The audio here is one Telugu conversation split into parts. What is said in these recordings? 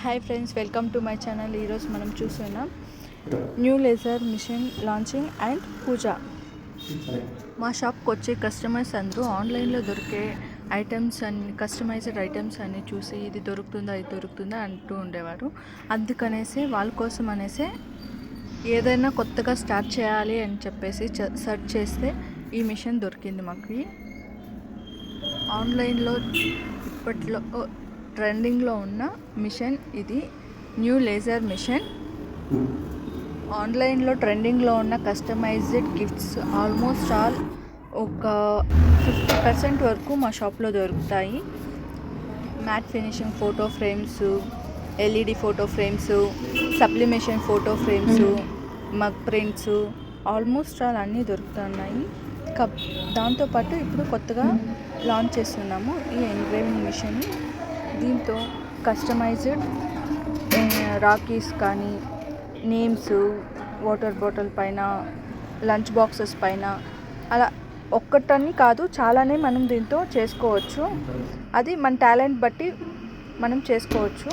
Hi friends, welcome to my channel. ఈరోజు మనం చూస్తున్నాం new laser machine launching and puja. మా షాప్కి వచ్చే కస్టమర్స్ అందరూ ఆన్లైన్లో దొరికే ఐటమ్స్ అన్ని కస్టమైజ్డ్ ఐటమ్స్ అన్నీ చూసి ఇది దొరుకుతుందా అంటూ ఉండేవారు. అందుకనేసి వాళ్ళ కోసం అనేసి ఏదైనా కొత్తగా స్టార్ట్ చేయాలి అని చెప్పేసి సెర్చ్ చేస్తే ఈ మిషన్ దొరికింది మాకు. ఆన్లైన్లో ఇప్పట్లో ట్రెండింగ్లో ఉన్న మిషన్ ఇది, న్యూ లేజర్ మిషన్. ఆన్లైన్లో ట్రెండింగ్లో ఉన్న కస్టమైజ్డ్ గిఫ్ట్స్ ఆల్మోస్ట్ ఆల్ ఒక 50% వరకు మా షాప్లో దొరుకుతాయి. Matte finishing photo frames, LED photo frames, sublimation photo frames, mug prints, almost all అన్నీ దొరుకుతున్నాయి. దాంతోపాటు ఇప్పుడు కొత్తగా లాంచ్ చేస్తున్నాము ఈ ఎంగ్రేవింగ్ మిషన్. దీంతో కస్టమైజ్డ్ రాకీస్ కానీ, నేమ్స్, వాటర్ బాటిల్ పైన, లంచ్ బాక్సెస్ పైన, అలా ఒక్కటని కాదు చాలానే మనం దీంతో చేసుకోవచ్చు. అది మన టాలెంట్ బట్టి మనం చేసుకోవచ్చు.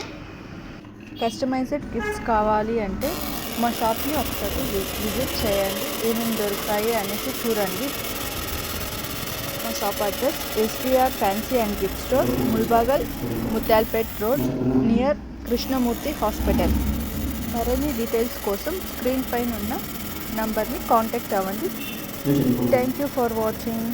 కస్టమైజ్డ్ గిఫ్ట్స్ కావాలి అంటే మా షాప్ని ఒకసారి విజిట్ చేయండి. ఏమేమి దొరుకుతాయి అనేసి చూడండి. మా shop address SBR fancy and gift store, Mulbagal, Muthyalpet road, near Krishnamurthy hospital. మరిన్ని డీటెయిల్స్ కోసం స్క్రీన్ పైన ఉన్న నంబర్ని కాంటాక్ట్ అవ్వండి. Thank you for watching.